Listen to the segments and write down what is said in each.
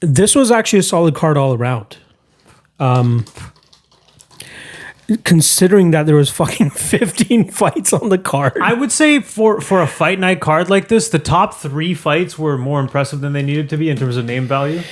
This was actually a solid card all around. Considering that there was fucking 15 fights on the card. I would say for a fight night card like this, the top 3 fights were more impressive than they needed to be in terms of name value.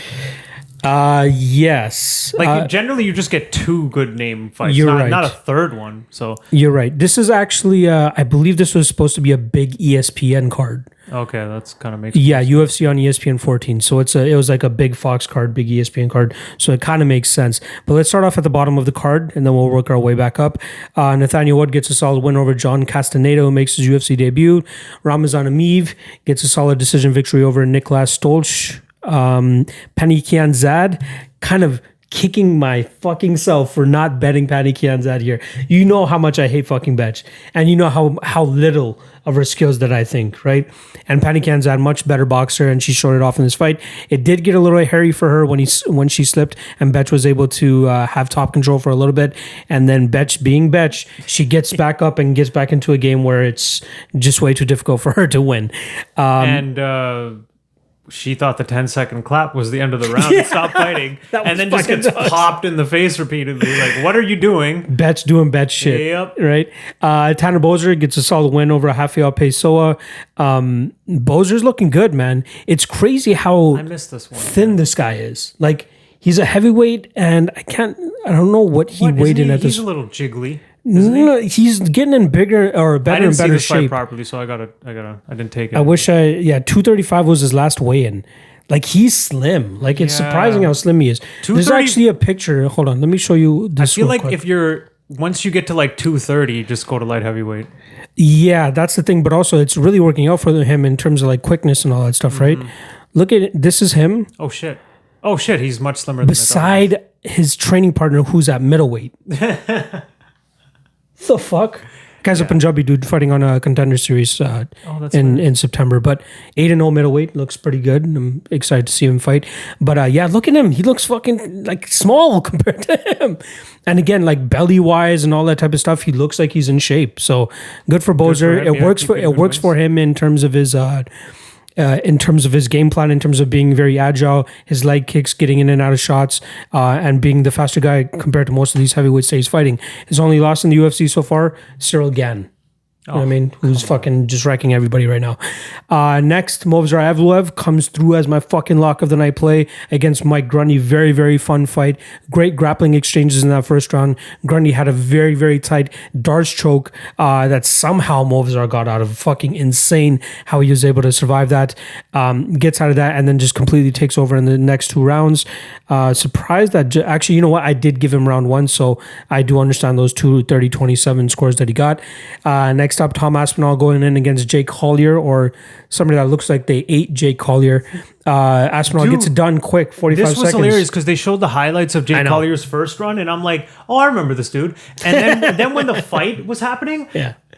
Yes. Like generally, you just get 2 good name fights, You're right. not a third one. So you're right. This is actually, I believe this was supposed to be a big ESPN card. okay, that's kind of makes Yeah, UFC on ESPN 14. So it was like a big Fox card, big ESPN card. So it kind of makes sense. But let's start off at the bottom of the card, and then we'll work our way back up. Nathaniel Wood gets a solid win over John Castaneda, who makes his UFC debut. Ramazan Ameev gets a solid decision victory over Niklas Stolch. Penny Kianzad kind of kicking my fucking self for not betting Penny Kianzad here. You know how much I hate fucking bets, and you know how little of her skills that I think, right? And Penny Kianzad, much better boxer, and she showed it off in this fight. It did get a little hairy for her when she slipped, and Betch was able to have top control for a little bit, and then Betch being Betch, she gets back up and gets back into a game where it's just way too difficult for her to win. She thought the 10-second clap was the end of the round and stopped fighting. And then just gets popped in the face repeatedly. Like, what are you doing? Betch doing Betch shit. Yep. Right? Tanner Boser gets a solid win over Rafael Pessoa. Boser's looking good, man. It's crazy how I missed this one. thin this guy is. Like, he's a heavyweight, and I don't know what he weighed in at this. He's a little jiggly. No, he's getting in bigger or better and better this fight shape. properly, so I didn't take it. I wish 235 was his last weigh-in. Like, he's slim. Like, it's surprising how slim he is. There's actually a picture. Hold on, let me show you this. I feel like once you get to like 230, just go to light heavyweight. Yeah, that's the thing. But also, it's really working out for him in terms of like quickness and all that stuff, right? Look at it. This is him. Oh shit! He's much slimmer than beside his training partner, who's at middleweight. The fuck? Guy's a Punjabi dude fighting on a Contender Series in September. But 8-0 middleweight looks pretty good. I'm excited to see him fight. But look at him. He looks fucking like small compared to him. And again, like belly wise and all that type of stuff, he looks like he's in shape. So good for Boser. It works for him in terms of his game plan, in terms of being very agile, his leg kicks, getting in and out of shots, and being the faster guy compared to most of these heavyweights that he's fighting. His only loss in the UFC so far, Cyril Gann. You know what I mean? Who's fucking just wrecking everybody right now. Next, Movsar Evloev comes through as my fucking lock of the night play against Mike Grundy. Very, very fun fight. Great grappling exchanges in that first round. Grundy had a very, very tight darts choke that somehow Movsar got out of. Fucking insane how he was able to survive that. Gets out of that and then just completely takes over in the next 2 rounds. Surprised that... Actually, you know what? I did give him round 1, so I do understand those 30-27 scores that he got. Next up, Tom Aspinall going in against Jake Collier, or somebody that looks like they ate Jake Collier. Aspinall gets it done quick, 45 seconds. This was hilarious because they showed the highlights of Jake Collier's first run, and I'm like, oh, I remember this dude. And then when the fight was happening,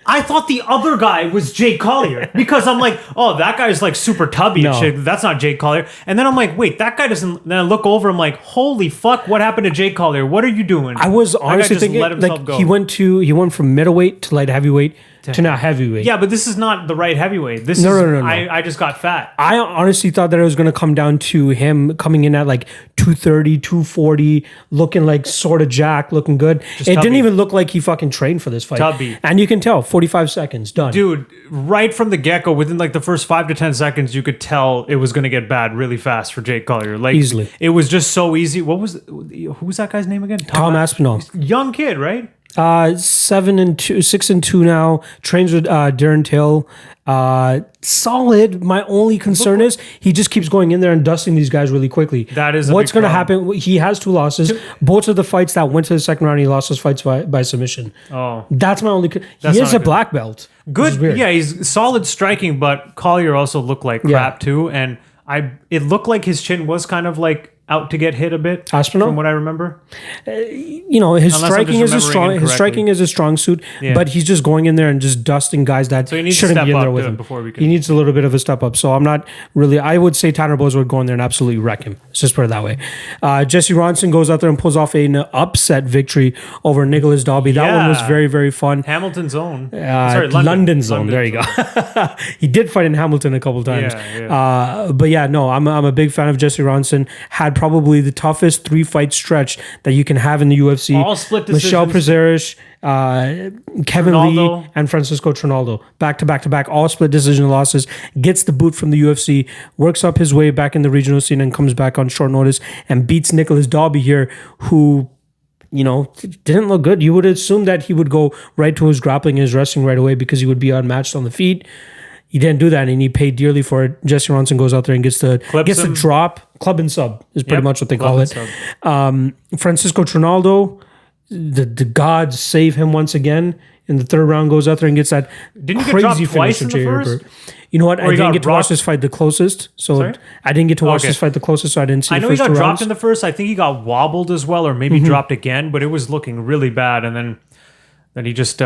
I thought the other guy was Jake Collier because I'm like, oh, that guy's like super tubby and shit. That's not Jake Collier. And then I'm like, wait, that guy doesn't. Then I look over, I'm like, holy fuck, what happened to Jake Collier? What are you doing? I was honestly thinking like he went from middleweight to light heavyweight to now heavyweight. Yeah, but this is not the right heavyweight. This is no. I just got fat. I honestly thought that it was going to come down to him coming in at like 230, 240, looking like sort of jacked, looking good. It didn't even look like he fucking trained for this fight. Tubby. And you can tell, 45 seconds, done. Dude, right from the get-go, within like the first 5 to 10 seconds, you could tell it was going to get bad really fast for Jake Collier. Like, easily. It was just so easy. Who was that guy's name again? Tom Aspinall. Young kid, right? 6-2 now. Trains with Durden Till. Solid. My only concern is he just keeps going in there and dusting these guys really quickly. That is what's going to happen. He has 2 losses. Both of the fights that went to the second round, he lost those fights by submission. Oh, that's my only. He is a black belt. Good. Yeah, he's solid striking, but Collier also looked like crap too, and it looked like his chin was kind of like out to get hit a bit. Aspinall? From what I remember. You know, his striking is a strong suit, but he's just going in there and just dusting guys that shouldn't be in there with him. He needs a little bit of a step up. So I'm not really. I would say Tanner Bowes would go in there and absolutely wreck him. Let's just put it that way. Jesse Ronson goes out there and pulls off an upset victory over Nicholas Dalby. That one was very, very fun. Hamilton's own. London's own. There you go. He did fight in Hamilton a couple times. But yeah, no, I'm a big fan of Jesse Ronson. Had probably the toughest 3-fight stretch that you can have in the UFC. All split decisions. Michel Prazeres, Kevin Trinaldo. Lee, and Francisco Trinaldo. Back to back, all split decision losses. Gets the boot from the UFC, works up his way back in the regional scene and comes back on short notice and beats Nicholas Dalby here, who, you know, didn't look good. You would assume that he would go right to his grappling and his wrestling right away because he would be unmatched on the feet. He didn't do that, and he paid dearly for it. Jesse Ronson goes out there and gets the drop. Club and sub is pretty much what they call it. Francisco Trinaldo, the gods save him once again. In the third round, goes out there and gets that crazy finish of Jay Herbert. You know what? I didn't get to watch this fight the closest. So I didn't get to watch this fight the closest, so I didn't see the first 2 rounds. I know he got dropped in the first. I think he got wobbled as well, or maybe dropped again, but it was looking really bad. And then he just...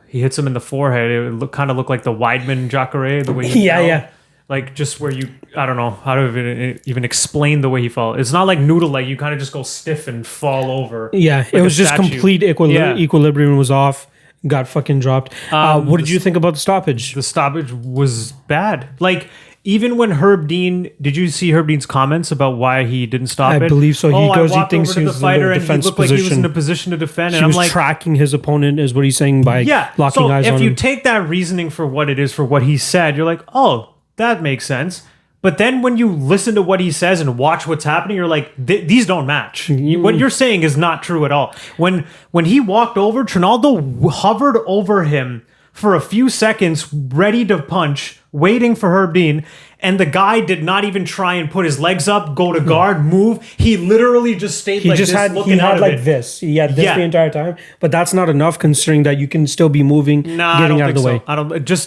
he hits him in the forehead. It kind of looked like the Weidman Jacare, the way he fell. Like just where I don't know how to even explain the way he fell. It's not like noodle leg. You kind of just go stiff and fall over. Yeah, like it was just complete equilibrium was off. Got fucking dropped. What did you think about the stoppage? The stoppage was bad. Like, even when Herb Dean, did you see Herb Dean's comments about why he didn't stop it? I believe so. He thinks he was in the defense position. Like he was in a position to defend. And I'm like, tracking his opponent is what he's saying by locking eyes on him. If you take that reasoning for what it is, for what he said, you're like, oh, that makes sense. But then when you listen to what he says and watch what's happening, you're like, these don't match. What you're saying is not true at all. When he walked over, Trinaldo hovered over him for a few seconds, ready to punch, waiting for Herb Dean, and the guy did not even try and put his legs up, go to guard, move. He literally just stayed like this, looking out of it. He had this the entire time, but that's not enough considering that you can still be moving, getting out of the way.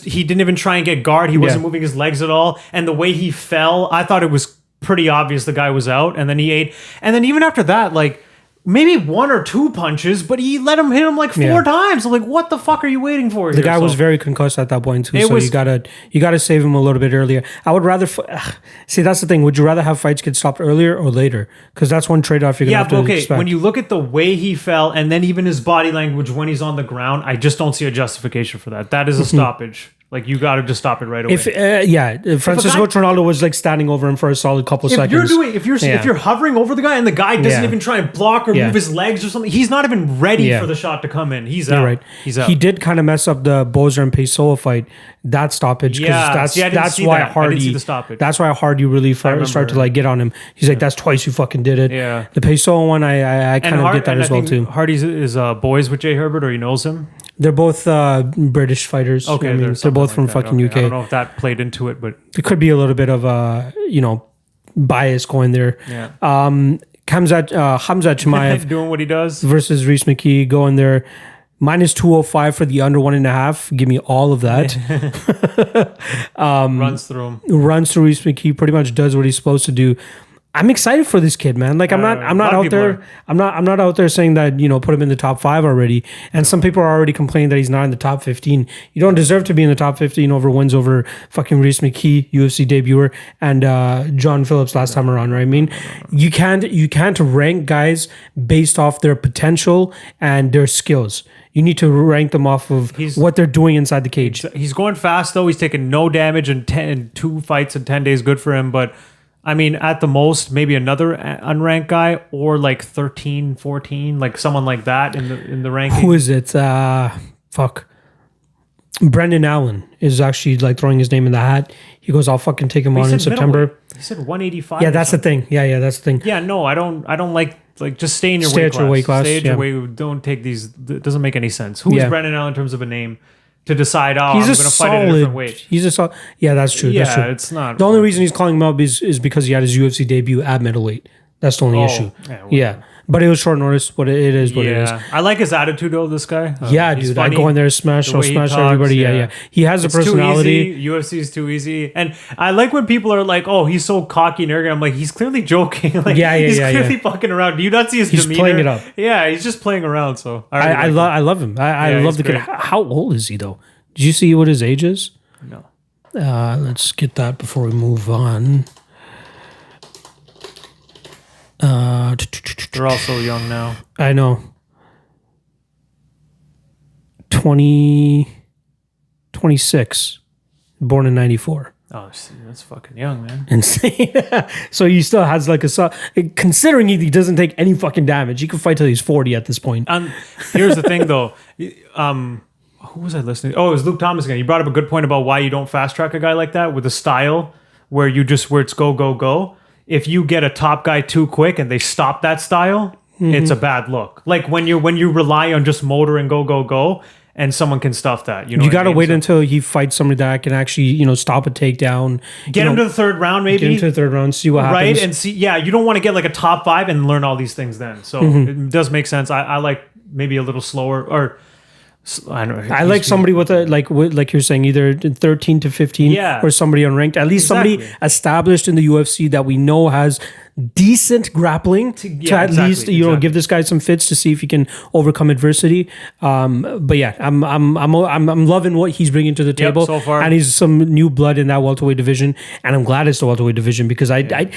He didn't even try and get guard. He wasn't moving his legs at all, and the way he fell, I thought it was pretty obvious the guy was out, and then he ate. And then even after that, like, maybe 1 or 2 punches, but he let him hit him like 4 times. I'm like, what the fuck are you waiting for? The guy was very concussed at that point too, so you gotta save him a little bit earlier. I would rather see. That's the thing. Would you rather have fights get stopped earlier or later? Because that's one trade-off you're gonna have to expect. When you look at the way he fell, and then even his body language when he's on the ground, I just don't see a justification for that. That is a stoppage. Like, you got to just stop it right away. If Francisco Trinaldo was like standing over him for a solid couple seconds. If you're hovering over the guy and the guy doesn't even try and block or move his legs or something, he's not even ready for the shot to come in. He's out. Right. He's out. He did kind of mess up the Bozer and Pessoa fight, that stoppage, because that's why Hardy. That's why Hardy really started to like get on him. He's like, that's twice you fucking did it. Yeah. The Pessoa one, I kind of get that as well too. Hardy is boys with Jay Herbert, or he knows him. They're both British fighters. Okay, they're both from fucking UK. I don't know if that played into it, but there could be a little bit of bias going there. Yeah. Hamzat Chimaev doing what he does versus Reese McKee going there. Minus 205 for the under 1.5. Give me all of that. Runs through him. Runs through Reese McKee. Pretty much does what he's supposed to do. I'm excited for this kid, man. Like, I'm not out there saying that, put him in the top 5 already. And some people are already complaining that he's not in the top 15. You don't deserve to be in the top 15 over wins over fucking Reese McKee, UFC debuter, and John Phillips last time around, right? I mean, you can't rank guys based off their potential and their skills. You need to rank them off of what they're doing inside the cage. He's going fast, though. He's taking no damage in 2 fights in 10 days. Good for him, but I mean, at the most, maybe another unranked guy, or like 13, 14, like someone like that in the ranking. Who is it? Brendan Allen is actually like throwing his name in the hat. He goes, I'll fucking take him on in September. He said 185. Yeah, that's the thing. Yeah, that's the thing. Yeah, no, I don't like just stay in your weight class. Stay at your weight class. Stay at your weight. Don't take these. It doesn't make any sense. Who is Brendan Allen in terms of a name? To decide, I'm going to fight at a different weight. He's a solid. Yeah, that's true. Yeah, that's true. It's not. The only reason he's calling him up is because he had his UFC debut at middleweight. That's the only issue. But it was short notice. What it is, what it is. I like his attitude though. This guy. He's dude, funny. I go in there, smash talks, everybody. Yeah. He has a personality. Too easy. UFC is too easy, and I like when people are like, "Oh, he's so cocky and arrogant." I'm like, he's clearly joking. Like, he's clearly fucking around. Do you not see his demeanor? He's playing it up. Yeah, he's just playing around. So I love him. I love the kid. How old is he though? Did you see what his age is? No. Let's get that before we move on. They're all so young now. I know. 26. Born in 94. Oh, that's fucking young, man. Insane. So he still has like considering he doesn't take any fucking damage, he could fight till he's 40 at this point. Here's the thing though. Who was I listening to? Oh, it was Luke Thomas again. He brought up a good point about why you don't fast track a guy like that with a style where it's go, go, go. If you get a top guy too quick and they stop that style, it's a bad look. Like when you rely on just motor and go, go, go, and someone can stuff that. You got to wait until he fights somebody that can actually, stop a takedown. Get him to the third round, maybe. Get him to the third round, see what happens. Right, and see, you don't want to get like a top 5 and learn all these things then. So it does make sense. I like maybe a little slower or... I don't know. I like somebody with like you're saying, either 13 to 15 or somebody unranked. At least somebody established in the UFC that we know has decent grappling to at least give this guy some fits to see if he can overcome adversity. But yeah, I'm loving what he's bringing to the table so far, and he's some new blood in that welterweight division, and I'm glad it's the welterweight division because I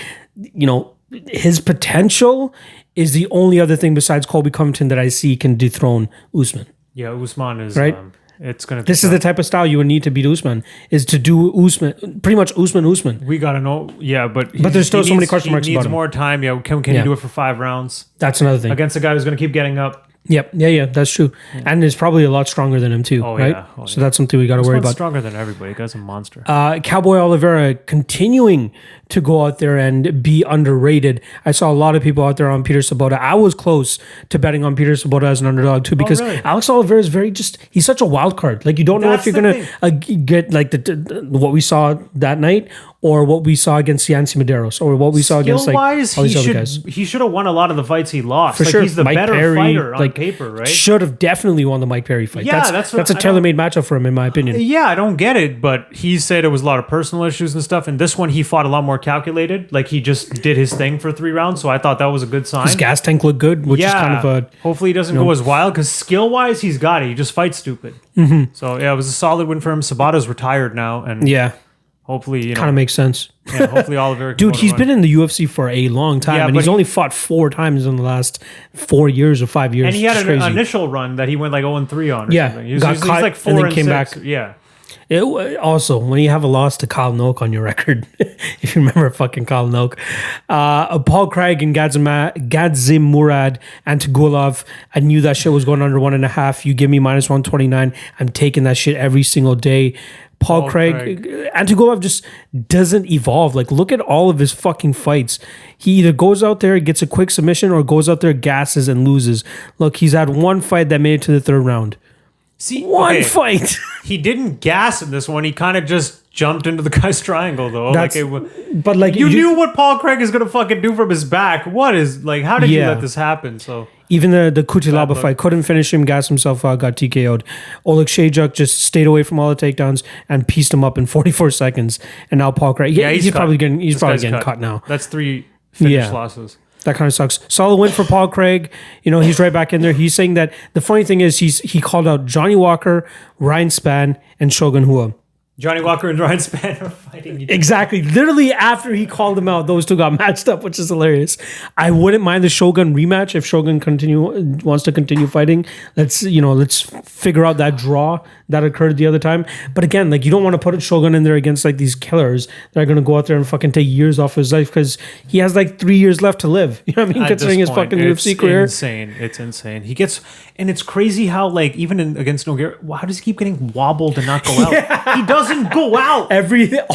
his potential is the only other thing besides Colby Covington that I see can dethrone Usman. Yeah, Usman is right. It's gonna. This is the type of style you would need to beat Usman. Is to do Usman, pretty much Usman. We gotta know. Yeah, but there's still so many question marks about him. He needs more time. Yeah, can he do it for 5 rounds? That's another thing against a guy who's gonna keep getting up. Yep. Yeah, that's true. Yeah. And is probably a lot stronger than him too, right? Yeah. So that's something we got to worry about. Stronger than everybody. The guy's a monster. Cowboy Oliveira continuing to go out there and be underrated. I saw a lot of people out there on Peter Sabota. I was close to betting on Peter Sabota as an underdog too because really? Alex Oliveira is he's such a wild card. Like you don't know if you're going to get like what we saw that night or what we saw against Yancy Medeiros or what we saw against like all these other guys. He should have won a lot of the fights he lost. For sure. He's the Mike better Perry, fighter on paper, right? Should have definitely won the Mike Perry fight. Yeah, that's a tailor-made matchup for him, in my opinion. Yeah, I don't get it, but he said it was a lot of personal issues and stuff. And this one, he fought a lot more calculated. Like he just did his thing for 3 rounds. So I thought that was a good sign. His gas tank looked good, which is kind of a... Hopefully he doesn't go as wild because skill-wise, he's got it. He just fights stupid. Mm-hmm. So yeah, it was a solid win for him. Sabado's retired now, and hopefully kind of makes sense. Yeah, hopefully Oliver. Dude, he's been in the UFC for a long time, and he's only fought 4 times in the last 4 years or 5 years. And he had an initial run that he went like 0-3 on. Or something. He got caught, like 4 and then came 6. back. Yeah. Also, when you have a loss to Kyle Noak on your record, if you remember fucking Kyle Noak, Paul Craig and Gadzhimurad Antagulov, I knew that shit was going under 1.5. You give me minus 129. I'm taking that shit every single day. Paul Craig. Antagulov just doesn't evolve. Like, look at all of his fucking fights. He either goes out there, gets a quick submission, or goes out there, gasses, and loses. Look, he's had one fight that made it to the 3rd round. See, one fight. He didn't gas in this one. He kind of just jumped into the guy's triangle, though. But like you knew what Paul Craig is gonna fucking do from his back. What is like? How did you let this happen? So even the Kutilaba fight couldn't finish him. Gassed himself out. Got TKO'd. Oleg Shayjuk just stayed away from all the takedowns and pieced him up in 44 seconds. And now Paul Craig. Yeah, he's probably getting cut now. That's 3 finished losses. That kind of sucks. Solid win for Paul Craig. He's right back in there. He's saying that the funny thing is he called out Johnny Walker, Ryan Spann, and Shogun Rua. Johnny Walker and Ryan Spann are fighting each other. Exactly. Literally after he called them out, those two got matched up, which is hilarious. I wouldn't mind the Shogun rematch if Shogun wants to continue fighting. Let's figure out that draw that occurred the other time. But again, like you don't want to put a Shogun in there against like these killers that are going to go out there and fucking take years off his life because he has like 3 years left to live. You know what I mean? Considering his fucking UFC career. It's insane. It's insane. And it's crazy how like even against Nogueira, how does he keep getting wobbled and not go out? He does doesn't go out.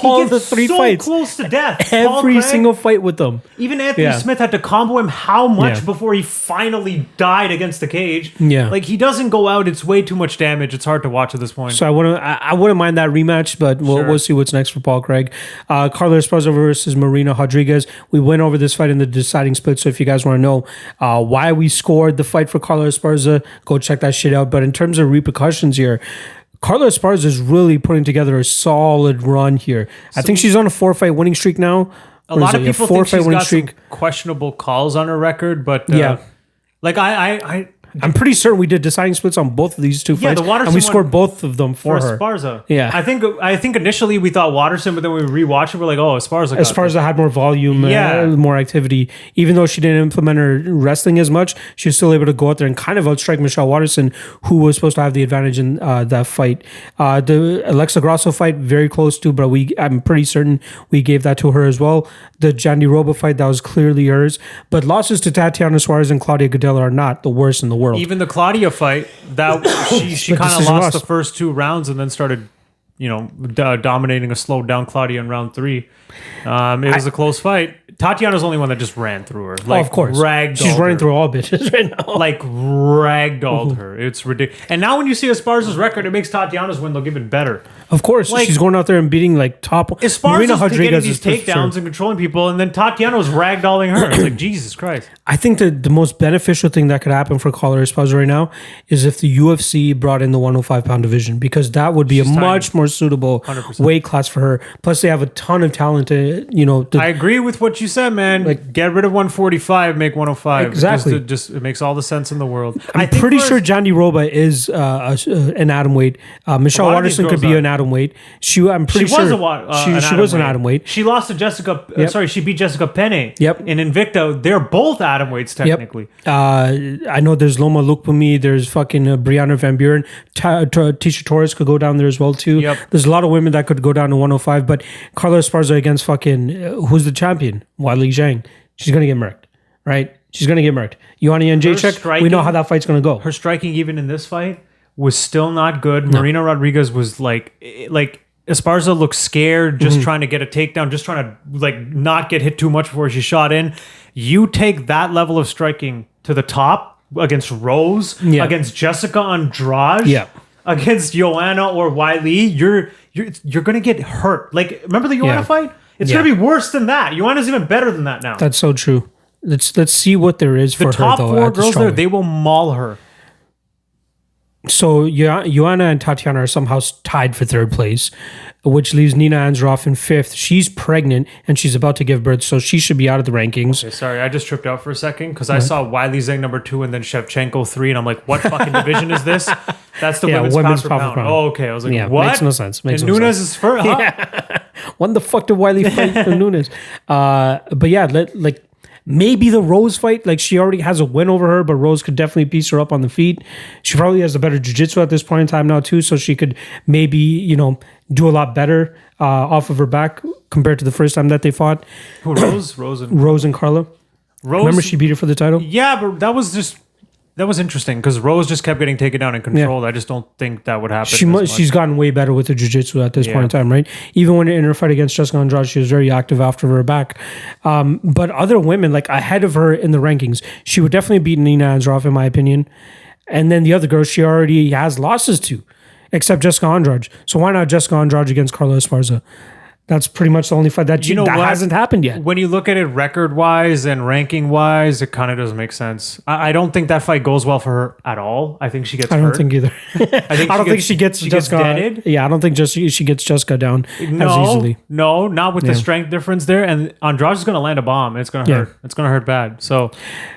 All the three fights. Close to death. Every single fight with them. Even Anthony Smith had to combo him how much before he finally died against the cage. Yeah. Like, he doesn't go out. It's way too much damage. It's hard to watch at this point. So I wouldn't mind that rematch, but we'll see what's next for Paul Craig. Carla Esparza versus Marina Rodriguez. We went over this fight in the deciding split, so if you guys want to know why we scored the fight for Carla Esparza, go check that shit out. But in terms of repercussions here, Carla Esparza is really putting together a solid run here. I think she's on a 4-fight winning streak now. A lot of people think she's got some questionable calls on her record, but like I'm pretty certain we did deciding splits on both of these two fights, and we scored both of them for her. Esparza. Yeah, I think initially we thought Watterson, but then we rewatched it. We're like, oh, Esparza had more volume, more activity. Even though she didn't implement her wrestling as much, she was still able to go out there and kind of outstrike Michelle Watterson, who was supposed to have the advantage in that fight. The Alexa Grasso fight, very close to, but I'm pretty certain we gave that to her as well. The Jandiroba fight, that was clearly hers. But losses to Tatiana Suarez and Claudia Gadelha are not the worst in the world. Even the Claudia fight, that she kind of lost the first 2 rounds and then started, dominating a slowed down Claudia in round 3. It was a close fight. Tatiana's the only one that just ran through her. Of course. She's running through all bitches right now. Like, ragdolled her. It's ridiculous. And now when you see Esparza's record, it makes Tatiana's win look even better. Of course. She's going out there and beating, top... Esparza's getting these takedowns and controlling people, and then Tatiana was ragdolling her. It's like, Jesus Christ. I think the most beneficial thing that could happen for Carla Esparza right now is if the UFC brought in the 105-pound division, because that would be a much more suitable 100%. Weight class for her. Plus, they have a ton of talent I agree with what you said, man. Get rid of 145, make 105. Exactly. It makes all the sense in the world. I'm pretty sure Jandiroba is an atom weight. Michelle Watterson could be an atom weight. I'm pretty sure she was an atom weight. She lost to Jessica. She beat Jessica Penne. Yep. In Invicta, they're both atom weights technically. Yep. I know there's Loma Lukpumi. There's fucking Brianna Van Buren. Tisha Torres could go down there as well too. Yep. There's a lot of women that could go down to 105, but Carla Esparza against fucking who's the champion? Weili Zhang. She's gonna get murked, right? She's gonna get murked. Ioana Jędrzejczyk, we know how that fight's gonna go. Her striking, even in this fight, was still not good. No. Marina Rodriguez was like Esparza looked scared, just trying to get a takedown, just trying to not get hit too much before she shot in. You take that level of striking to the top against Rose, against Jessica Andrade, against Joanna or Weili, you're gonna get hurt. Like, remember the Joanna fight? It's gonna be worse than that. Joanna's even better than that now. That's so true. Let's see what there is for her. The top 4 girls there, they will maul her. So Joanna and Tatiana are somehow tied for 3rd place, which leaves Nina Ansaroff in 5th. She's pregnant and she's about to give birth, so she should be out of the rankings. Okay, sorry, I just tripped out for a second because I saw Weili Zhang number 2 and then Shevchenko 3, and I'm like, what fucking division is this? That's the women's pound for pound. Oh, okay. I was like, what? Makes no sense. And Nunes is first. Huh? When the fuck did Weili fight for Nunes? But yeah, maybe the Rose fight, she already has a win over her, but Rose could definitely piece her up on the feet. She probably has a better jiu-jitsu at this point in time now too, so she could maybe, do a lot better off of her back compared to the first time that they fought. Who, Rose? Rose and Carla. Remember she beat her for the title? Yeah, but that was interesting because Rose just kept getting taken down and controlled. Yeah. I just don't think that would happen. She's gotten way better with the jiu-jitsu at this point in time, right? Even when in her fight against Jessica Andrade, she was very active after her back. But other women, ahead of her in the rankings, she would definitely beat Nina Ansaroff, in my opinion. And then the other girls, she already has losses to, except Jessica Andrade. So why not Jessica Andrade against Carla Esparza? That's pretty much the only fight that hasn't happened yet. When you look at it record-wise and ranking-wise, it kind of doesn't make sense. I don't think that fight goes well for her at all. I think she gets hurt. I don't think either. I don't think she gets Jessica deaded. Yeah, I don't think she gets Jessica down as easily. No, not with the strength difference there. And Andrade is going to land a bomb. It's going to hurt. It's going to hurt bad. So,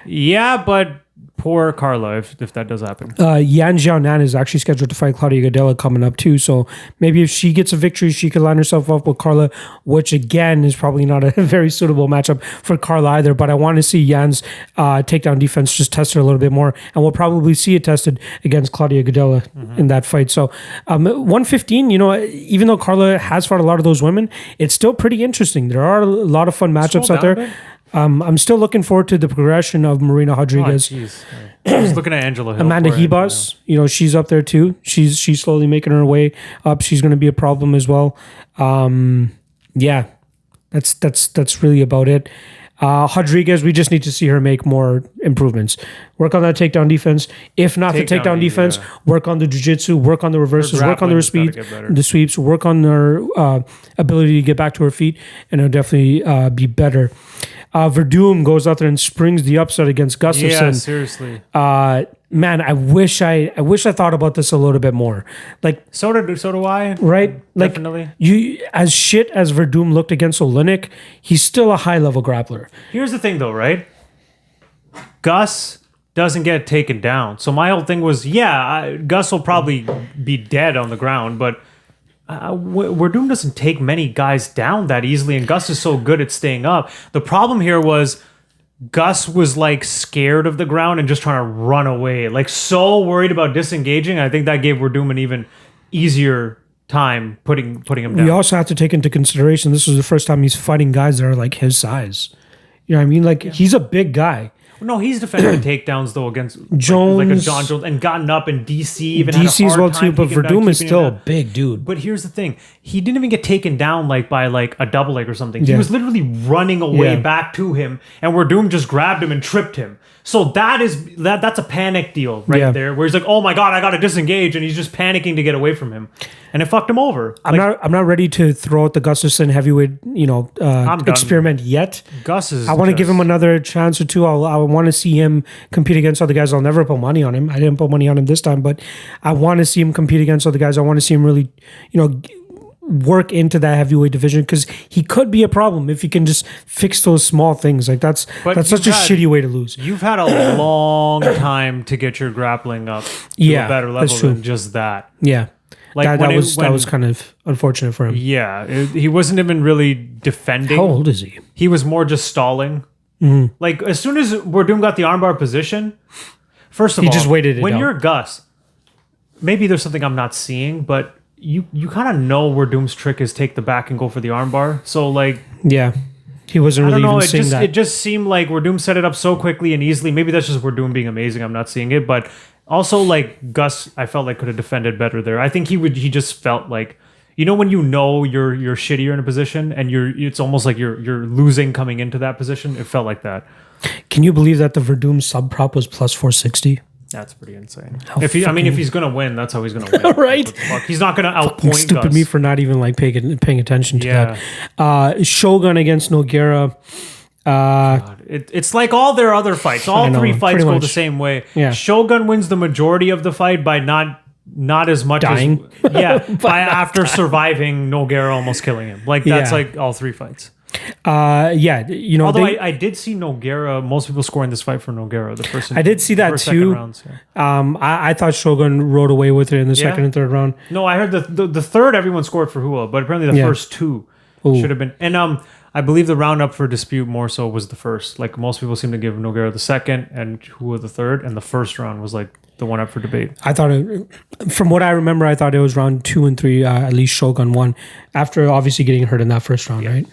but... Poor Carla, if that does happen. Yan Xiaonan is actually scheduled to fight Claudia Gadelha coming up too. So maybe if she gets a victory, she could line herself up with Carla, which again is probably not a very suitable matchup for Carla either. But I want to see Yan's takedown defense just tested a little bit more, and we'll probably see it tested against Claudia Gadelha in that fight. So 115, even though Carla has fought a lot of those women, it's still pretty interesting. There are a lot of fun matchups out there. I'm still looking forward to the progression of Marina Rodriguez. I was looking at Angela Hill. Amanda Hebos, she's up there too. She's slowly making her way up. She's going to be a problem as well. Yeah, that's really about it. Rodriguez, we just need to see her make more improvements. Work on that takedown defense. If not the takedown defense, work on the jiu-jitsu, work on the reverses, work on the speed, the sweeps, work on her ability to get back to her feet, and it'll definitely be better. Verdum goes out there and springs the upset against Gustafsson. Yeah, seriously. Man, I wish I thought about this a little bit more. Like so do I. Right? Like definitely. You as shit as Verdum looked against Oleinik, he's still a high level grappler. Here's the thing though, right? Gus doesn't get taken down. So my whole thing was, Gus will probably be dead on the ground, but Verdum doesn't take many guys down that easily, and Gus is so good at staying up. The problem here was Gus was like scared of the ground and just trying to run away, like so worried about disengaging. I think that gave Verdum an even easier time putting him down. We also have to take into consideration this was the first time he's fighting guys that are like his size. You know what I mean? Like he's a big guy. No, he's defended the takedowns though against Jones, like a John Jones, and gotten up in DC. Even DC had a as hard well time too, but Verdum is still a big dude. But here's the thing: he didn't even get taken down by a double leg or something. He was literally running away back to him, and Verdum just grabbed him and tripped him. So that's a panic deal right there, where he's like, "Oh my god, I got to disengage," and he's just panicking to get away from him, and it fucked him over. I'm not ready to throw out the Gustafsson heavyweight experiment yet. I want to give him another chance or two. I want to see him compete against other guys. I'll never put money on him. I didn't put money on him this time, but I want to see him compete against other guys. I want to see him really, work into that heavyweight division, because he could be a problem if he can just fix those small things. Like that's such a shitty way to lose. You've had a long time to get your grappling up to a better level than just that. Yeah. Like that was kind of unfortunate for him. Yeah, he wasn't even really defending. How old is he? He was more just stalling. Mm-hmm. Like as soon as Verdum got the armbar position, first of all, he just waited. When you're Gus, maybe there's something I'm not seeing, but you kind of know Verdum's trick is take the back and go for the armbar. So he wasn't really even seeing that. It just seemed like Verdum set it up so quickly and easily. Maybe that's just Verdum being amazing. I'm not seeing it, but also like Gus, I felt like could have defended better there. I think he just felt like, when you're shittier in a position and it's almost like you're losing coming into that position. It felt like that. Can you believe that the Verdum sub prop was plus 460? That's pretty insane. If he's gonna win, that's how he's gonna win. Right? He's not gonna outpoint stupid Gus. Me for not even like paying attention to that. Shogun against Nogueira. It's like all their other fights. All three fights go the same way. Yeah. Shogun wins the majority of the fight by not as much dying. By after surviving Nogueira almost killing him. Like that's like all three fights. Although I did see Nogueira, most people scoring this fight for Nogueira. I did see that too. Rounds, I thought Shogun rode away with it in the second and third round. No, I heard the third everyone scored for Hua, but apparently the first two should have been. And I believe the round up for dispute more so was the first. Like most people seem to give Nogueira the second and Hua the third, and the first round was like the one up for debate. I thought from what I remember, I thought it was round 2 and 3. At least Shogun won after obviously getting hurt in that first round, right?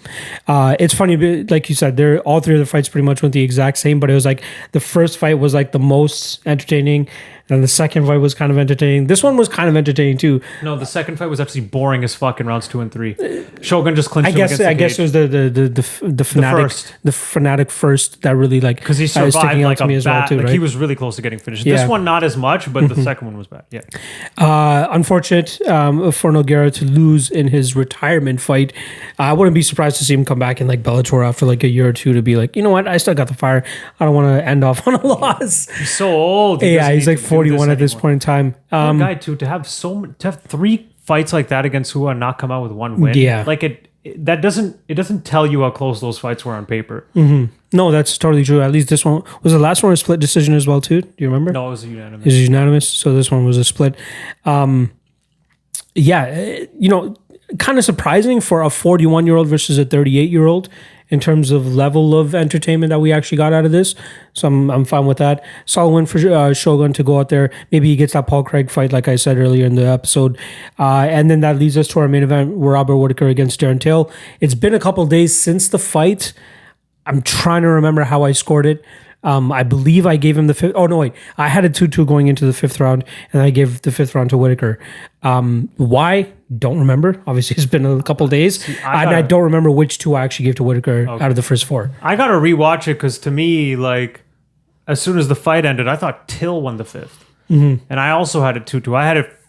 It's funny, like you said, all three of the fights pretty much went the exact same, but it was like the first fight was like the most entertaining, and the second fight was kind of entertaining. This one was kind of entertaining too. No, the second fight was actually boring as fuck in rounds 2 and 3. Shogun just clinched. I guess it was the fanatic first that really like, because he survived like a bat. Well too, right? He was really close to getting finished. This one not as much, but the second one was bad. Unfortunate for Nogueira to lose in his retirement fight. I wouldn't be surprised to see him come back in like Bellator after like a year or two to be like, you know what, I still got the fire. I don't want to end off on a loss. He's so old. He's like 41 at this point in time. Guy too, to have 3 fights like that against Hua and not come out with one win. Yeah, like it doesn't tell you how close those fights were on paper. Mm-hmm. No, that's totally true. At least this one was the last one a split decision as well too. Do you remember? No, it was unanimous. It was unanimous. So this one was a split. Kind of surprising for a 41-year-old versus a 38-year-old in terms of level of entertainment that we actually got out of this. So I'm fine with that. Solid win for Shogun to go out there. Maybe he gets that Paul Craig fight, like I said earlier in the episode. And then that leads us to our main event, Robert Whittaker against Darren Till. It's been a couple days since the fight. I'm trying to remember how I scored it. I believe I gave him the fifth. Oh, no, wait. I had a 2-2 going into the fifth round, and I gave the fifth round to Whittaker. Why? Don't remember. Obviously, it's been a couple days. I don't remember which 2 I actually gave to Whittaker out of the first 4. I got to rewatch it because to me, like, as soon as the fight ended, I thought Till won the 5th. Mm-hmm. And I also had it 2-2. I had it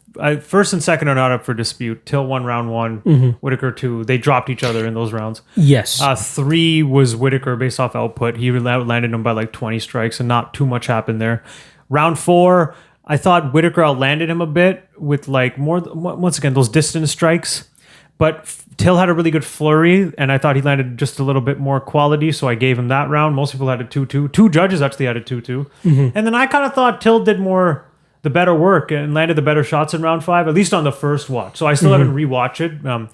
first and second are not up for dispute. Till won round 1, Whittaker 2. They dropped each other in those rounds. Yes. 3 was Whittaker based off output. He outlanded him by like 20 strikes, and not too much happened there. Round 4, I thought Whittaker outlanded him a bit with like more, once again, those distance strikes. But Till had a really good flurry, and I thought he landed just a little bit more quality, so I gave him that round. Most people had a 2-2. 2 judges actually had a 2-2. And then I kind of thought Till did the better work and landed the better shots in round 5, at least on the first watch. So I still haven't rewatched it.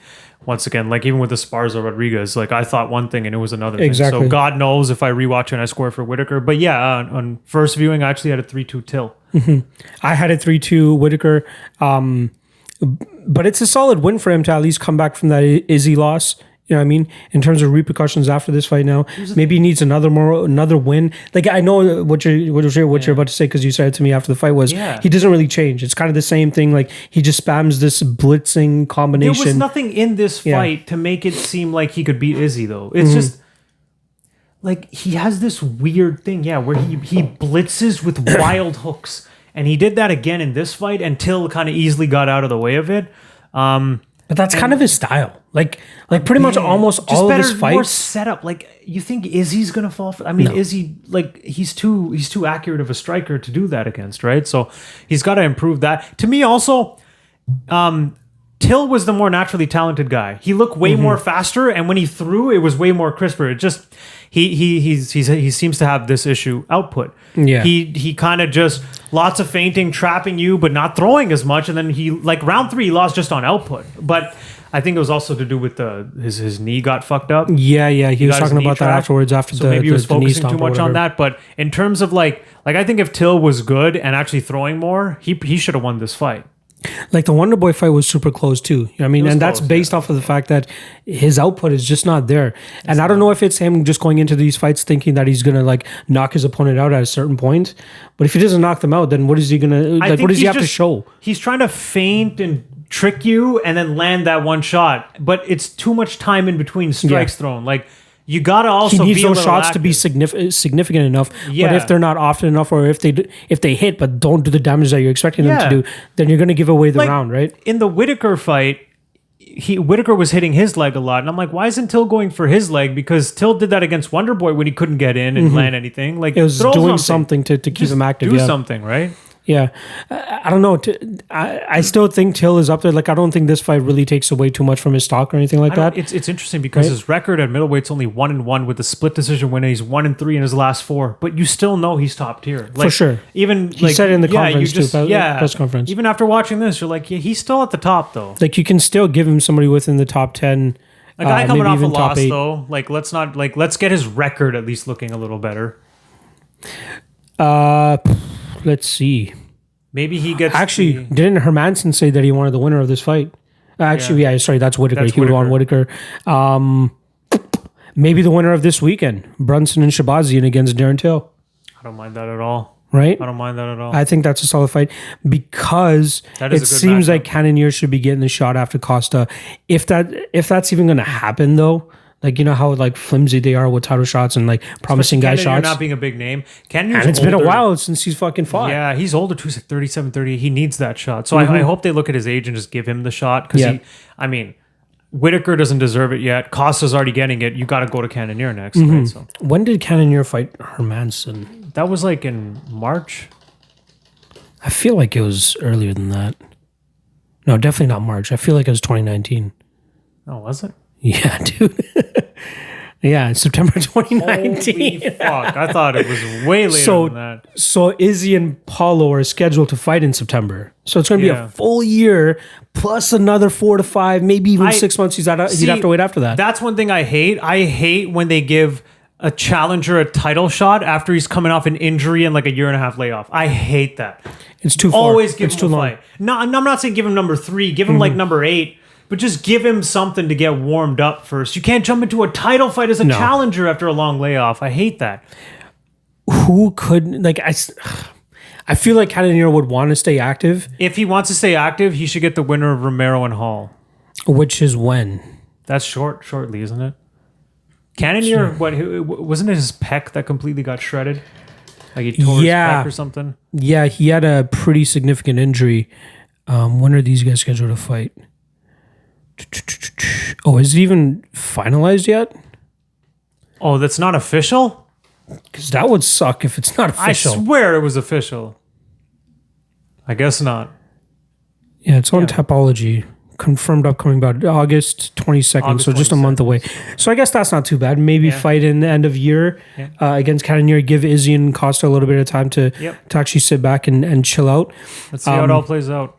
Once again, like even with the Esparza Rodriguez, like I thought one thing and it was another thing. So God knows if I rewatch it and I score for Whittaker. But yeah, on first viewing, I actually had a 3-2 Till. I had a 3-2 Whittaker. But it's a solid win for him to at least come back from that Izzy loss. You know what I mean? In terms of repercussions after this fight now, maybe he needs another win. Like I know what you're about to say because you said it to me after the fight was he doesn't really change. It's kind of the same thing. Like he just spams this blitzing combination. There was nothing in this fight to make it seem like he could beat Izzy though. It's just like he has this weird thing, where he blitzes with wild hooks, and he did that again in this fight until kind of easily got out of the way of it. But that's kind of his style. Like pretty much almost all of his fights. More setup. Like you think Izzy's gonna fall for? I mean, no. Izzy, like he's too accurate of a striker to do that against, right? So he's got to improve that. To me, also, Till was the more naturally talented guy. He looked way more faster, and when he threw, it was way more crisper. It just he seems to have this issue output. Yeah, he kind of just lots of feinting, trapping you, but not throwing as much. And then he like round 3, he lost just on output, but. I think it was also to do with his knee got fucked up. Yeah, he was talking about that afterwards. So maybe he was focusing too much on that. But in terms of like I think if Till was good and actually throwing more, he should have won this fight. Like the Wonder Boy fight was super close too. You know what I mean? And that's based off of the fact that his output is just not there. And I don't know if it's him just going into these fights thinking that he's gonna like knock his opponent out at a certain point. But if he doesn't knock them out, then what is he gonna like? What does he have to show? He's trying to feint and trick you and then land that one shot, but it's too much time in between strikes thrown. Like you gotta also he needs be those shots active. To be significant enough. Yeah. But if they're not often enough, or if they hit but don't do the damage that you're expecting them to do, then you're gonna give away the round, right? In the Whittaker fight, Whittaker was hitting his leg a lot, and I'm like, why isn't Till going for his leg? Because Till did that against Wonder Boy when he couldn't get in and land anything. Like it was doing something to keep him active. Do something, right? Yeah, I don't know. I still think Till is up there. Like, I don't think this fight really takes away too much from his stock or anything like that. It's interesting because his record at middleweight's only 1-1 with a split decision win. He's 1-3 in his last 4, but you still know he's top tier. Like, for sure. Even he said it in the conference press conference. Even after watching this, you're like, he's still at the top though. Like you can still give him somebody within the top 10. A guy coming off a loss though. Like let's get his record at least looking a little better. Let's see. Maybe he gets... Actually, didn't Hermanson say that he wanted the winner of this fight? Sorry, that's Whittaker. He would want Whittaker. Maybe the winner of this weekend, Brunson and Shahbazyan against Darren Till. I don't mind that at all. Right? I don't mind that at all. I think that's a solid fight because it seems like Cannonier should be getting the shot after Costa. If that's even going to happen, though... Like, you know how like flimsy they are with title shots and like promising guy shots. Not being a big name. And it's been a while since he's fucking fought. Yeah, he's older too. He's like 37, 30. He needs that shot. So I hope they look at his age and just give him the shot. Because Whittaker doesn't deserve it yet. Costa's already getting it. You got to go to Cannonier next. Right? So. When did Cannonier fight Hermanson? That was like in March. I feel like it was earlier than that. No, definitely not March. I feel like it was 2019. Oh, was it? Yeah, dude. Yeah, September 2019. Holy fuck. I thought it was way later than that. So Izzy and Paulo are scheduled to fight in September. So it's going to be a full year plus another 4 to 5, maybe even 6 months. He'd have to wait after that. That's one thing I hate. I hate when they give a challenger a title shot after he's coming off an injury and like a 1.5 year layoff. I hate that. It's too far. Always give him too a long. fight. No, I'm not saying give him number 3. Give him like number 8. But just give him something to get warmed up first. You can't jump into a title fight as a challenger after a long layoff. I hate that. Who could, like, I feel like Cannonier would want to stay active. If he wants to stay active, he should get the winner of Romero and Hall. Which is when? That's shortly, isn't it? Cannonier, wasn't it his pec that completely got shredded? Like he tore his pec or something? Yeah, he had a pretty significant injury. When are these guys scheduled to fight? Oh, is it even finalized yet? Oh, that's not official? Because that would suck if it's not official. I swear it was official. I guess not. Yeah, it's on Tapology. Confirmed upcoming about August 22nd, so just a month away. So I guess that's not too bad. Maybe fight in the end of year against Cannonier, give Izzy and Costa a little bit of time to actually sit back and chill out. Let's see how it all plays out.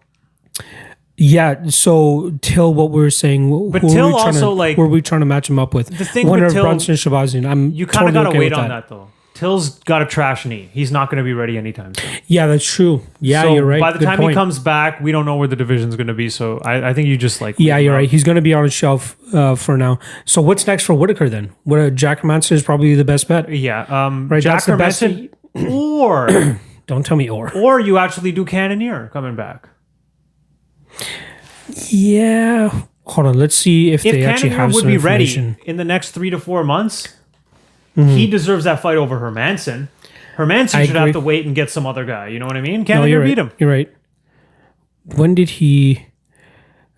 Yeah, so Till, what we were saying, but Till also who are we trying to match him up with? The thing Winner with Till, of Brunson and Shahbazyan. You kind of got to wait on that though. Till's got a trash knee. He's not going to be ready anytime soon. Yeah, that's true. Yeah, so you're right. By the time he comes back, we don't know where the division's going to be. So I think you just like... Yeah, you're right. He's going to be on a shelf for now. So what's next for Whittaker then? Jack Hermanson is probably the best bet. Yeah. Right, Jack Hermanson or... Don't tell me or. Or you actually do Cannonier coming back. Yeah. Hold on. Let's see if they actually have some information. Ready in the next 3 to 4 months, he deserves that fight over Hermanson. Hermanson should have to wait and get some other guy. You know what I mean? Cannonier beat him. You're right. When did he...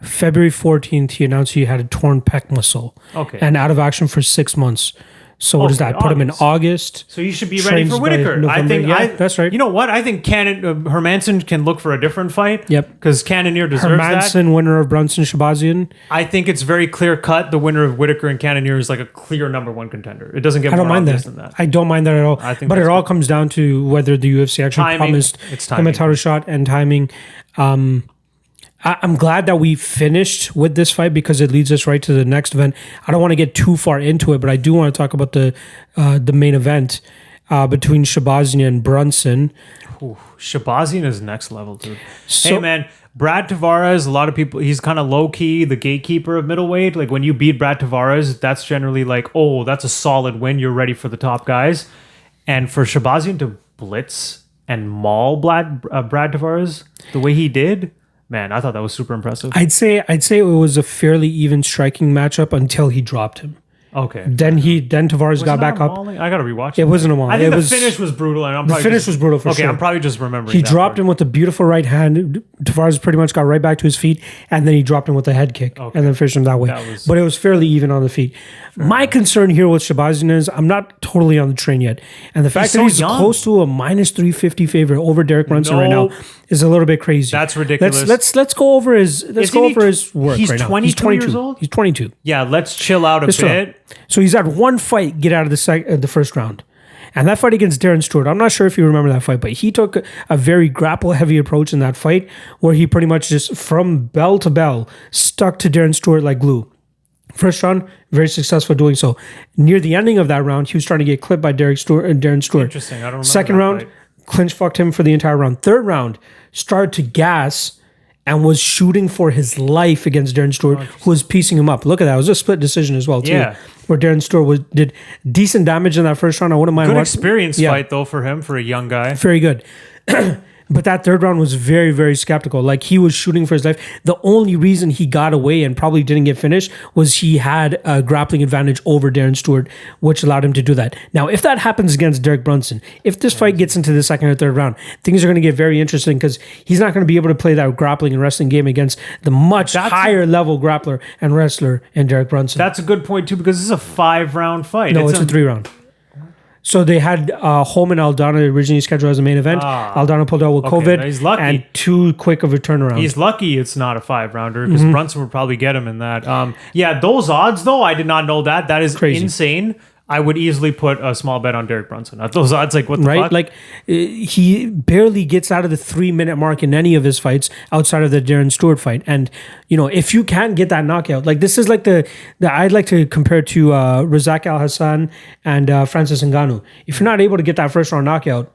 February 14th, he announced he had a torn pec muscle. Okay. And out of action for 6 months. So what does that put him in August? So you should be ready for Whittaker. I think that's right. You know what? I think Hermanson can look for a different fight. Yep. Because Cannonier deserves that. Hermanson, winner of Brunson, Shahbazyan. I think it's very clear cut. The winner of Whittaker and Cannonier is like a clear number one contender. It doesn't get more obvious than that. I don't mind that at all. But it all comes down to whether the UFC actually promised him a title shot and timing. I'm glad that we finished with this fight because it leads us right to the next event. I don't want to get too far into it, but I do want to talk about the main event between Shahbazyan and Brunson. Ooh, Shahbazyan is next level, dude. Hey, man, Brad Tavares, a lot of people, he's kind of low-key, the gatekeeper of middleweight. Like, when you beat Brad Tavares, that's generally like, oh, that's a solid win. You're ready for the top guys. And for Shahbazyan to blitz and maul Brad Tavares the way he did... Man, I thought that was super impressive. I'd say it was a fairly even striking matchup until he dropped him. Okay. Then Tavares got back up. I got to rewatch it. It wasn't a mauling. I think the finish was brutal. And the finish was brutal for sure. Okay, I'm probably just remembering. He dropped him with a beautiful right hand. Tavares pretty much got right back to his feet, and then he dropped him with a head kick, and then finished him that way. But it was fairly even on the feet. My concern here with Shahbazyan is I'm not totally on the train yet, and the fact that he's close to a minus 350 favorite over Derek Brunson right now is a little bit crazy. That's ridiculous. Let's go over his work right now. He's 22 years old. He's 22. Yeah, let's chill out a bit. So he's had one fight get out of the first round. And that fight against Darren Stewart, I'm not sure if you remember that fight, but he took a very grapple-heavy approach in that fight where he pretty much just, from bell to bell, stuck to Darren Stewart like glue. First round, very successful doing so. Near the ending of that round, he was trying to get clipped by Darren Stewart. Interesting. I don't remember. Second round, clinch fucked him for the entire round. Third round, started to gas and was shooting for his life against Darren Stewart, who was piecing him up. Look at that. It was a split decision as well, too. Yeah. Where Darren Stewart did decent damage in that first round. I wouldn't mind. Good experience fight, though, for him, for a young guy. Very good. But that third round was very, very skeptical. Like, he was shooting for his life. The only reason he got away and probably didn't get finished was he had a grappling advantage over Darren Stewart, which allowed him to do that. Now, if that happens against Derek Brunson, if this fight gets into the second or third round, things are going to get very interesting because he's not going to be able to play that grappling and wrestling game against the much higher level grappler and wrestler in Derek Brunson. That's a good point, too, because this is a 5-round fight. No, it's a 3-round. So they had Holman Aldana originally scheduled as a main event. Aldana pulled out with COVID. He's lucky. And too quick of a turnaround. He's lucky it's not a 5-rounder because Brunson would probably get him in that. Yeah, those odds, though, I did not know that. That is crazy. Insane. I would easily put a small bet on Derek Brunson. At those odds, like, what the fuck? Like, he barely gets out of the 3-minute mark in any of his fights outside of the Darren Stewart fight. And, you know, if you can't get that knockout, like, this is like the I'd like to compare to Razak Al Hassan and Francis Ngannou. If you're not able to get that first round knockout.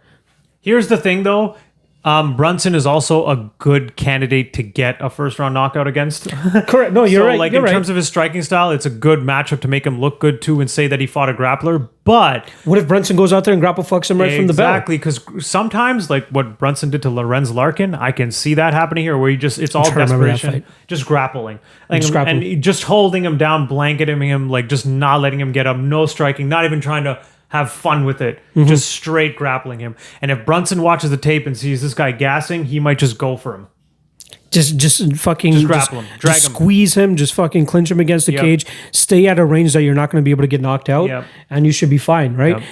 Here's the thing, though. Brunson is also a good candidate to get a first round knockout against. Correct. No, you're right. Like you're in terms of his striking style, it's a good matchup to make him look good too and say that he fought a grappler. But what if Brunson goes out there and grapple fucks him right from the bell? Exactly, because sometimes like what Brunson did to Lorenz Larkin, I can see that happening here where it's all desperation, just grappling, and just holding him down, blanketing him, like just not letting him get up, no striking, not even trying to have fun with it, just straight grappling him. And if Brunson watches the tape and sees this guy gassing, he might just go for him. Just fucking grapple him, drag him, squeeze him, just fucking clinch him against the cage. Stay at a range that you're not going to be able to get knocked out, and you should be fine, right?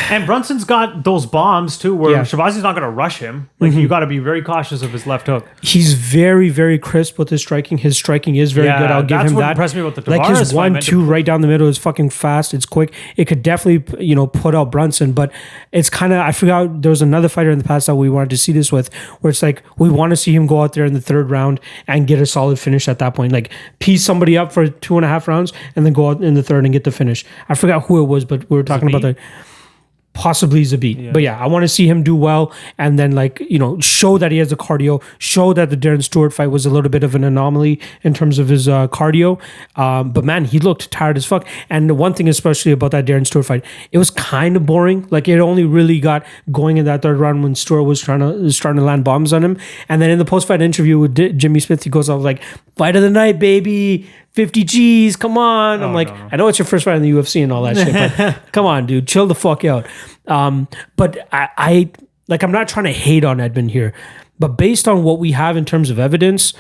And Brunson's got those bombs too, where Shahbazyan's not going to rush him. Like you got to be very cautious of his left hook. He's very, very crisp with his striking. His striking is very good. I'll give him that. That's what impressed me about the Tavares like his 1-2 right down the middle is fucking fast. It's quick. It could definitely put out Brunson, but it's kind of I forgot there was another fighter in the past that we wanted to see this with, where it's like we want to see him go out there in the third round and get a solid finish at that point. Like piece somebody up for 2.5 rounds and then go out in the third and get the finish. I forgot who it was, but we were talking about the possibly Zabit. But I want to see him do well and then show that he has the cardio, show that the Darren Stewart fight was a little bit of an anomaly in terms of his cardio. But man, he looked tired as fuck. And the one thing especially about that Darren Stewart fight, it was kind of boring. Like it only really got going in that third round when Stewart was starting to land bombs on him. And then in the post-fight interview with Jimmy Smith, he goes off like, "Fight of the night, baby. 50 G's, come on." I'm like, I know it's your first fight in the UFC and all that shit, but come on, dude, chill the fuck out. But I'm not trying to hate on Edmund here, but based on what we have in terms of evidence,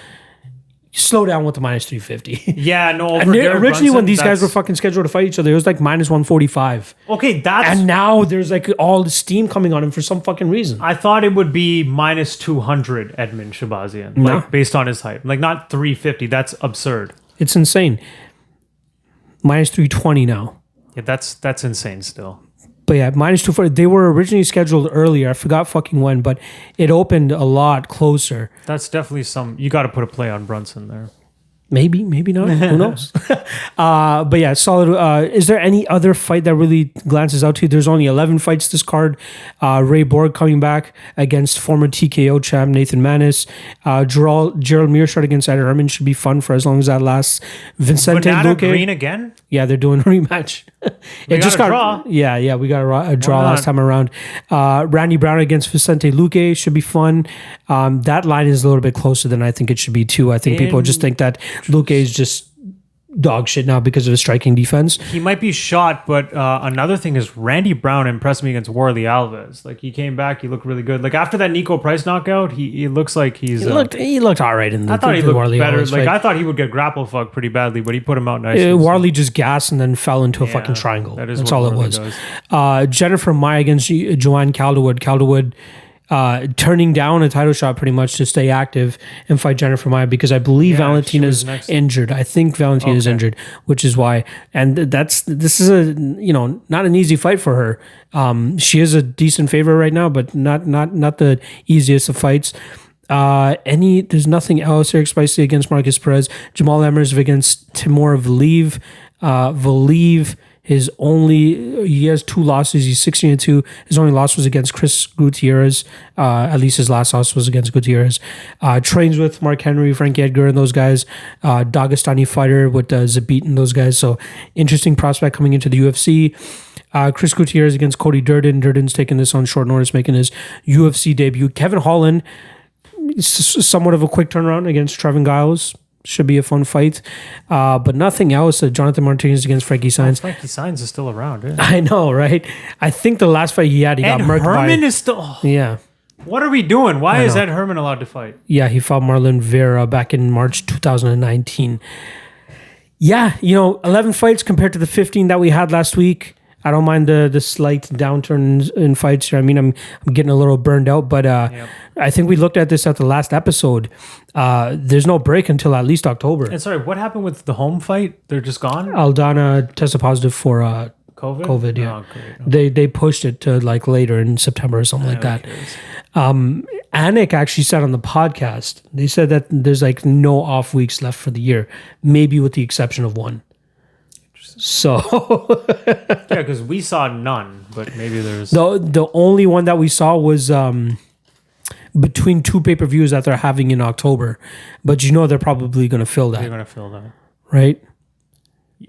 slow down with the minus 350. Yeah, no. Originally, Brunson, when these guys were fucking scheduled to fight each other, it was like minus 145. Okay, and now there's like all the steam coming on him for some fucking reason. I thought it would be minus 200 Edmund Shahbazyan, based on his height, like not 350. That's absurd. It's insane. Minus 320 now. Yeah, that's insane still. But yeah, minus 240. They were originally scheduled earlier. I forgot fucking when, but it opened a lot closer. That's definitely you got to put a play on Brunson there. Maybe not. Who knows? But yeah, solid. Is there any other fight that really glances out to you? There's only 11 fights this card. Ray Borg coming back against former TKO champ Nathan Manis. Gerald Mearshart against Ed Herman should be fun for as long as that lasts. Vicente Luque. Green again? Yeah, they're doing a rematch. It just got a draw. Yeah, we got a draw last time around. Randy Brown against Vicente Luque should be fun. That line is a little bit closer than I think it should be too. I think people just think that Luque is just dog shit now because of his striking defense. He might be shot, but another thing is Randy Brown impressed me against Warley Alves. Like he came back, he looked really good. Like after that Nico Price knockout, he looks like he looked all right in the. I thought he looked Warley better. Alves Like fight. I thought he would get grapple fucked pretty badly, but he put him out nicely. Warley just gassed and then fell into a fucking triangle. That's all it was. Jennifer Mai against Joanne Calderwood. Calderwood turning down a title shot pretty much to stay active and fight Jennifer Maia because I believe Valentina's injured. I think Valentina's injured, which is why. And this is a not an easy fight for her. She is a decent favorite right now, but not the easiest of fights. There's nothing else. Eric Spicey against Marcus Perez. Jamal Emmers against Timur Valiev. He has 2 losses. He's 16-2. His only loss was against Chris Gutierrez. At least his last loss was against Gutierrez. Trains with Mark Henry, Frankie Edgar, and those guys. Dagestani fighter with Zabit and those guys. So interesting prospect coming into the UFC. Chris Gutierrez against Cody Durden. Durden's taking this on short notice, making his UFC debut. Kevin Holland, somewhat of a quick turnaround against Trevin Giles. Should be a fun fight. But nothing else. Jonathan Martinez against Frankie Saenz. Frankie Saenz is still around, yeah. I know, right? I think the last fight he had, he got murked by... Herman is still... Yeah. What are we doing? Why is Ed Herman allowed to fight? Yeah, he fought Marlon Vera back in March 2019. Yeah, 11 fights compared to the 15 that we had last week. I don't mind the slight downturn in fights here. I mean, I'm getting a little burned out, but I think we looked at this at the last episode. There's no break until at least October. And sorry, what happened with the home fight? They're just gone? Aldana tested positive for COVID, yeah. Oh, great. They pushed it to like later in September or something like that. Anik actually said on the podcast, they said that there's like no off weeks left for the year, maybe with the exception of one. So yeah, because we saw none, but maybe there's the only one that we saw was between two pay-per-views that they're having in October. But they're probably going to fill that. They're going to fill that. Right?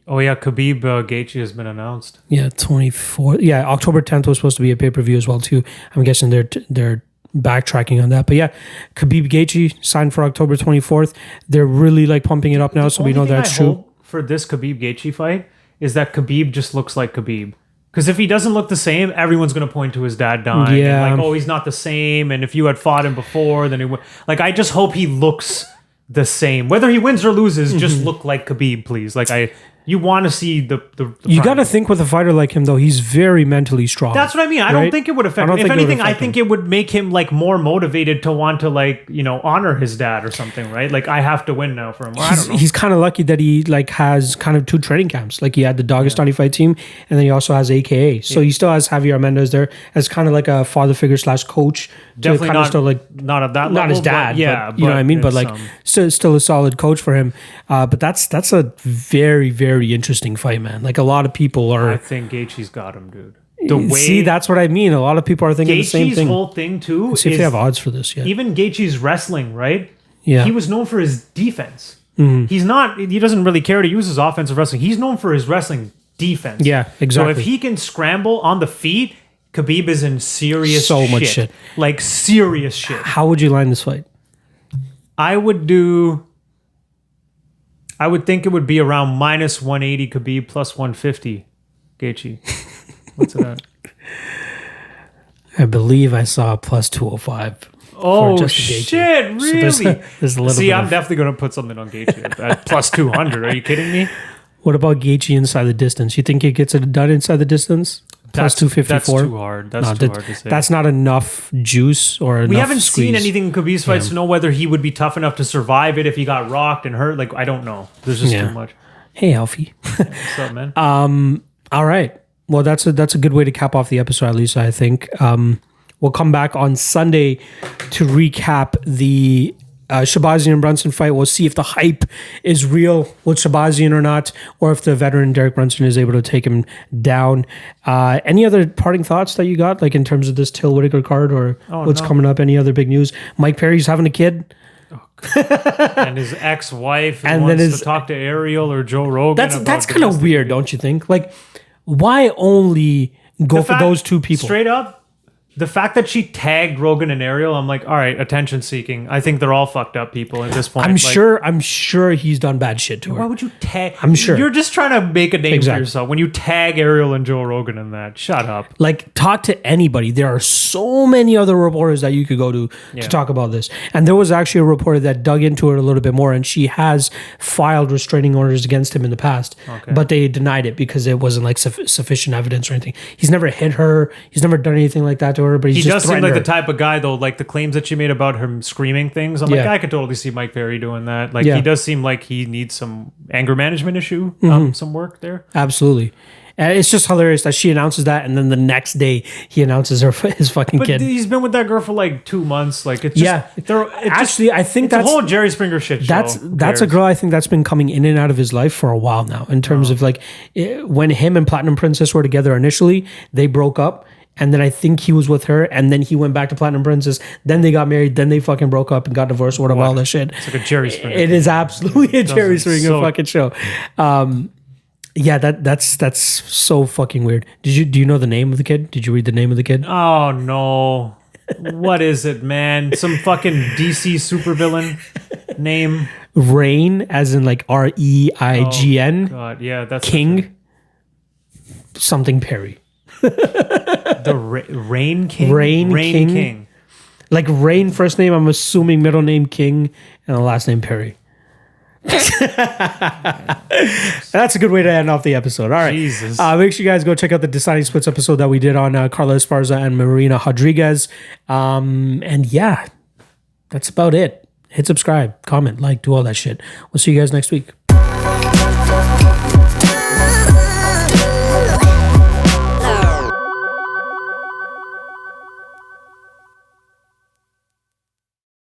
Oh, yeah. Khabib Gaethje has been announced. Yeah, 24th. Yeah, October 10th was supposed to be a pay-per-view as well, too. I'm guessing they're backtracking on that. But yeah, Khabib Gaethje signed for October 24th. They're really like pumping it up now, so we know that's true. Hope for this Khabib Gaethje fight is that Khabib just looks like Khabib. Because if he doesn't look the same, everyone's going to point to his dad dying. Yeah. And like, oh, he's not the same. And if you had fought him before, then he would. Like, I just hope he looks the same. Whether he wins or loses, just look like Khabib, please. Like, you want to see the you got to think with a fighter like him, though, he's very mentally strong. That's what I mean. I don't think it would affect him. If anything, I think it would make him like more motivated to want to like, honor his dad or something, right? Like, I have to win now for him. I don't know. He's kind of lucky that he like has kind of two training camps. Like he had the Dagestani fight team, and then he also has AKA. So he still has Javier Mendez there as kind of like a father figure / coach. Definitely not, still like not at that level. Not his dad, but, yeah. But, you know what I mean? But like still a solid coach for him. But that's a very, very interesting fight, man. Like a lot of people are. I think Gaethje's got him, dude. See, that's what I mean. A lot of people are thinking the same thing. Gaethje's whole thing too. Let's see if they have odds for this. Yeah. Even Gaethje's wrestling, right? Yeah. He was known for his defense. He's not. He doesn't really care to use his offensive wrestling. He's known for his wrestling defense. Yeah, exactly. So if he can scramble on the feet, Khabib is in serious much shit. Like serious shit. How would you line this fight? I would think it would be around minus 180 Khabib plus 150 Gaethje. What's it at? I believe I saw plus 205. Oh, shit, really? So there's a little See, bit I'm definitely going to put something on Gaethje at plus 200. Are you kidding me? What about Gaethje inside the distance? You think he gets it done inside the distance? Plus 254? That's too hard. That's too hard to say. That's not enough juice or enough We haven't squeeze. seen anything in Khabib's fights to know whether he would be tough enough to survive it if he got rocked and hurt. Like, I don't know. There's just too much. Hey, Alfie. What's up, man? All right. Well, that's a good way to cap off the episode, at least I think. We'll come back on Sunday to recap the Shahbazyan and Brunson fight. We'll see if the hype is real with Shahbazyan or not, or if the veteran Derek Brunson is able to take him down. Any other parting thoughts that you got, like in terms of this Till Whittaker card or what's coming up? Any other big news? Mike Perry's having a kid. And his ex-wife wants to talk to Ariel or Joe Rogan. That's kind of weird, don't you think? Like, why only go for those two people? Straight up, the fact that she tagged Rogan and Ariel, I'm like, all right, attention seeking. I think they're all fucked up people at this point. I'm sure he's done bad shit to her. Why would you tag? I'm sure. You're just trying to make a name for yourself when you tag Ariel and Joe Rogan in that. Shut up. Like, talk to anybody. There are so many other reporters that you could go to talk about this. And there was actually a reporter that dug into it a little bit more, and she has filed restraining orders against him in the past. Okay. But they denied it because it wasn't like sufficient evidence or anything. He's never hit her. He's never done anything like that to her, but he does seem like the type of guy, though, like the claims that she made about him screaming things. I'm like, I could totally see Mike Perry doing that. Like, he does seem like he needs some anger management issue, some work there. Absolutely. And it's just hilarious that she announces that, and then the next day he announces his fucking kid. But he's been with that girl for like 2 months. Like, it's just, I think that's a whole Jerry Springer shit show. That's a girl I think that's been coming in and out of his life for a while now. In terms of like when him and Platinum Princess were together initially, they broke up. And then I think he was with her, and then he went back to Platinum Princess. Then they got married. Then they fucking broke up and got divorced. Whatever, all that shit. It's like a Jerry Springer. It is absolutely a Jerry Springer fucking show. Yeah, that's so fucking weird. Do you know the name of the kid? Did you read the name of the kid? Oh no, what is it, man? Some fucking DC supervillain name. Rain, as in like REIGN. Oh, God, yeah, that's King. Something Perry. The Rain King? Rain King. Like Rain first name, I'm assuming middle name King, and the last name Perry. That's a good way to end off the episode. All right. Jesus. Make sure you guys go check out the Deciding Splits episode that we did on Carla Esparza and Marina Rodriguez. And yeah, that's about it. Hit subscribe, comment, like, do all that shit. We'll see you guys next week.